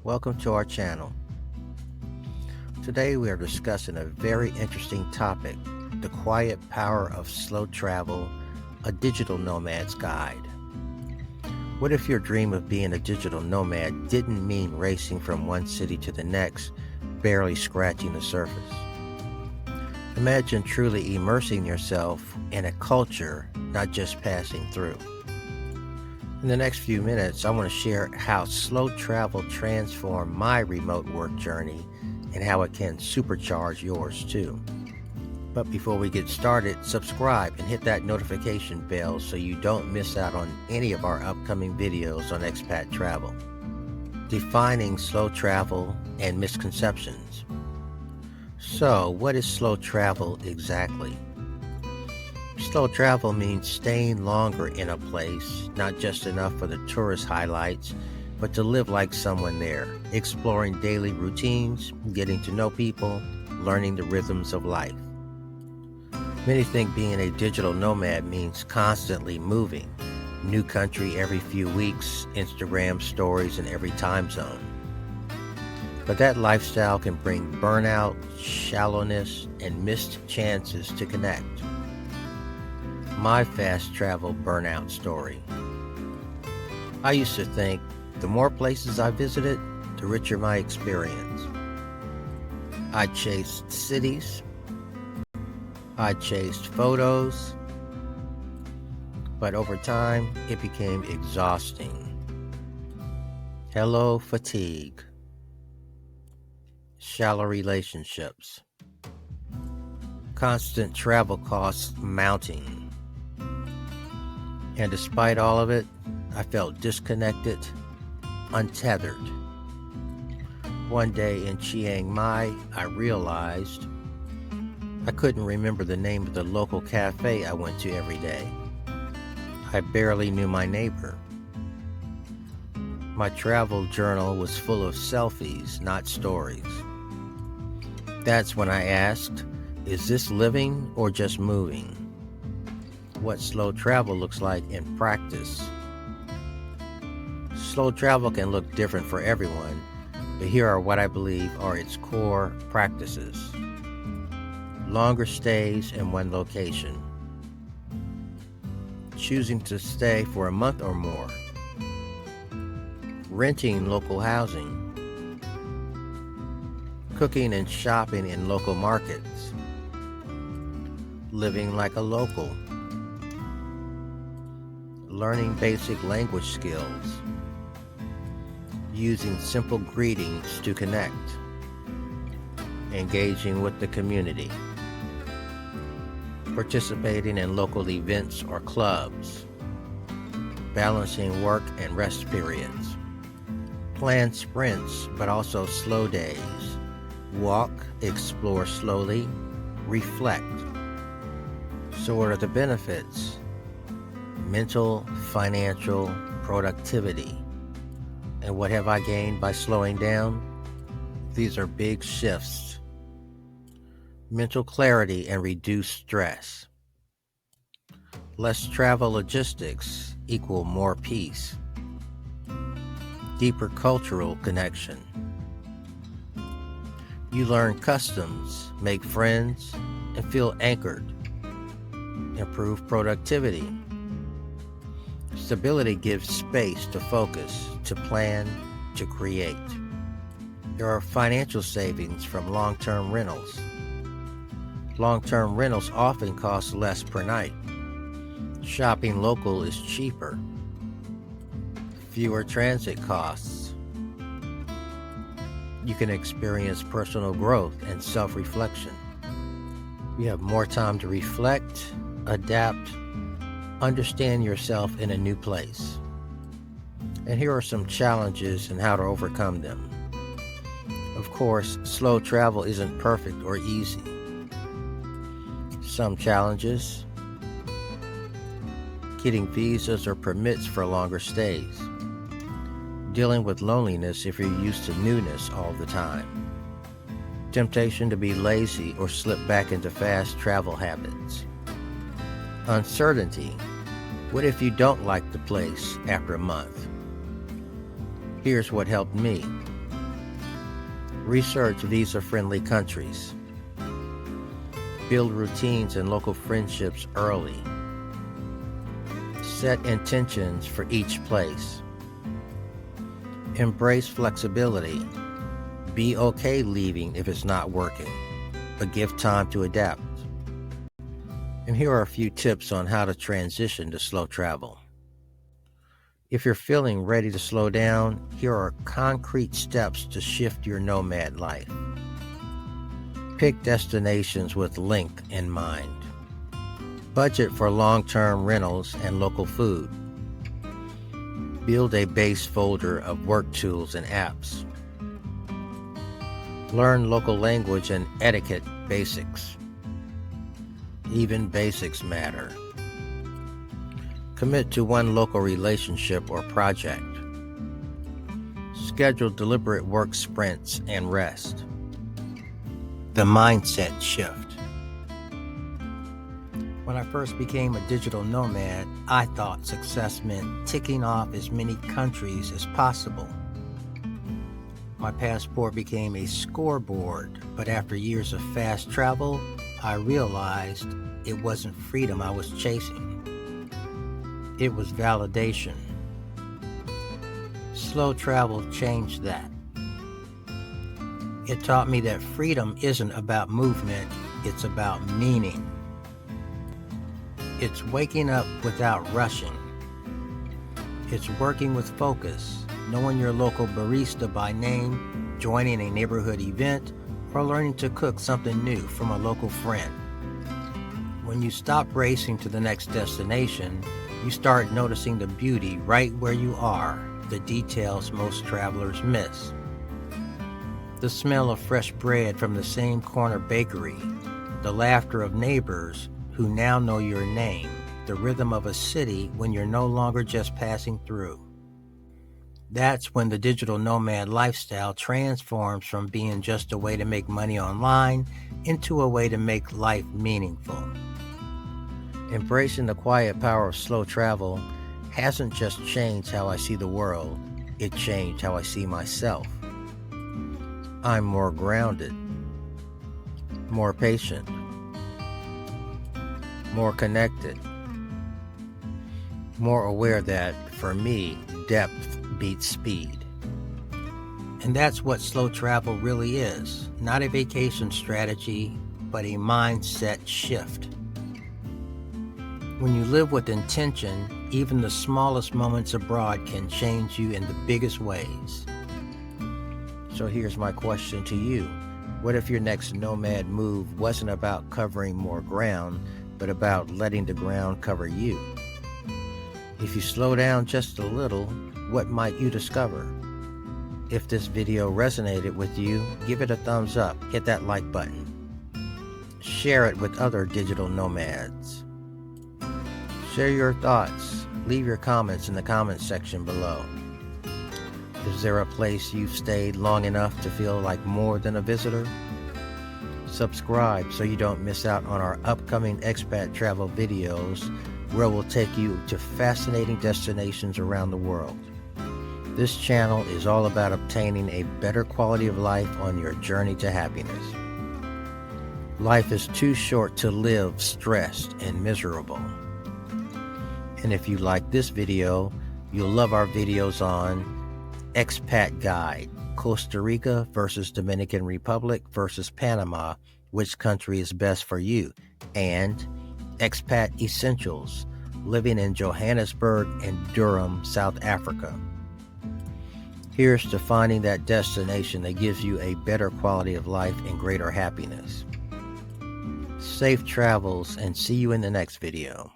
Welcome to our channel. Today we are discussing a very interesting topic, the quiet power of slow travel, a digital nomad's guide. What if your dream of being a digital nomad didn't mean racing from one city to the next, barely scratching the surface? Imagine truly immersing yourself in a culture, not just passing through. In the next few minutes, I want to share how slow travel transformed my remote work journey and how it can supercharge yours too. But before we get started, subscribe and hit that notification bell so you don't miss out on any of our upcoming videos on expat travel. Defining slow travel and misconceptions. So, what is slow travel exactly? Slow travel means staying longer in a place, not just enough for the tourist highlights, but to live like someone there, exploring daily routines, getting to know people, learning the rhythms of life. Many think being a digital nomad means constantly moving, new country every few weeks, Instagram stories in every time zone. But that lifestyle can bring burnout, shallowness, and missed chances to connect. My fast travel burnout story. I used to think the more places I visited, the richer my experience. I chased cities, I chased photos, but over time it became exhausting. Hello, fatigue. Shallow relationships. Constant travel costs mounting. And despite all of it, I felt disconnected, untethered. One day in Chiang Mai, I realized I couldn't remember the name of the local cafe I went to every day. I barely knew my neighbor. My travel journal was full of selfies, not stories. That's when I asked, is this living or just moving? What slow travel looks like in practice. Slow travel can look different for everyone, but here are what I believe are its core practices. Longer stays in one location. Choosing to stay for a month or more. Renting local housing. Cooking and shopping in local markets. Living like a local. Learning basic language skills. Using simple greetings to connect. Engaging with the community. Participating in local events or clubs. Balancing work and rest periods. Plan sprints, but also slow days. Walk, explore slowly, reflect. So what are the benefits? Mental, financial, productivity. And what have I gained by slowing down? These are big shifts. Mental clarity and reduced stress. Less travel logistics equal more peace. Deeper cultural connection. You learn customs, make friends, and feel anchored. Improve productivity. Stability gives space to focus, to plan, to create. There are financial savings from long-term rentals. Long-term rentals often cost less per night. Shopping local is cheaper. Fewer transit costs. You can experience personal growth and self-reflection. You have more time to reflect, adapt, understand yourself in a new place. And here are some challenges and how to overcome them. Of course, slow travel isn't perfect or easy. Some challenges: getting visas or permits for longer stays. Dealing with loneliness if you're used to newness all the time. Temptation to be lazy or slip back into fast travel habits. Uncertainty. What if you don't like the place after a month? Here's what helped me. Research visa-friendly countries. Build routines and local friendships early. Set intentions for each place. Embrace flexibility. Be okay leaving if it's not working, but give time to adapt. And here are a few tips on how to transition to slow travel. If you're feeling ready to slow down, here are concrete steps to shift your nomad life. Pick destinations with length in mind. Budget for long-term rentals and local food. Build a base folder of work tools and apps. Learn local language and etiquette basics. Even basics matter. Commit to one local relationship or project. Schedule deliberate work sprints and rest. The mindset shift. When I first became a digital nomad, I thought success meant ticking off as many countries as possible. My passport became a scoreboard, but after years of fast travel, I realized it wasn't freedom I was chasing. It was validation. Slow travel changed that. It taught me that freedom isn't about movement, it's about meaning. It's waking up without rushing. It's working with focus, knowing your local barista by name, joining a neighborhood event, or learning to cook something new from a local friend. When you stop racing to the next destination, you start noticing the beauty right where you are, the details most travelers miss. The smell of fresh bread from the same corner bakery, the laughter of neighbors who now know your name, the rhythm of a city when you're no longer just passing through. That's when the digital nomad lifestyle transforms from being just a way to make money online into a way to make life meaningful. Embracing the quiet power of slow travel hasn't just changed how I see the world, it changed how I see myself. I'm more grounded, more patient, more connected, more aware that, for me, depth beats speed. And that's what slow travel really is, not a vacation strategy, but a mindset shift. When you live with intention, even the smallest moments abroad can change you in the biggest ways. So here's my question to you. What if your next nomad move wasn't about covering more ground, but about letting the ground cover you? If you slow down just a little, what might you discover? If this video resonated with you, give it a thumbs up, hit that like button. Share it with other digital nomads. Share your thoughts. Leave your comments in the comments section below. Is there a place you've stayed long enough to feel like more than a visitor? Subscribe so you don't miss out on our upcoming expat travel videos where we'll take you to fascinating destinations around the world. This channel is all about obtaining a better quality of life on your journey to happiness. Life is too short to live stressed and miserable. And if you like this video, you'll love our videos on Expat Guide, Costa Rica versus Dominican Republic versus Panama, which country is best for you, and Expat Essentials, living in Johannesburg and Durham, South Africa. Here's to finding that destination that gives you a better quality of life and greater happiness. Safe travels, and see you in the next video.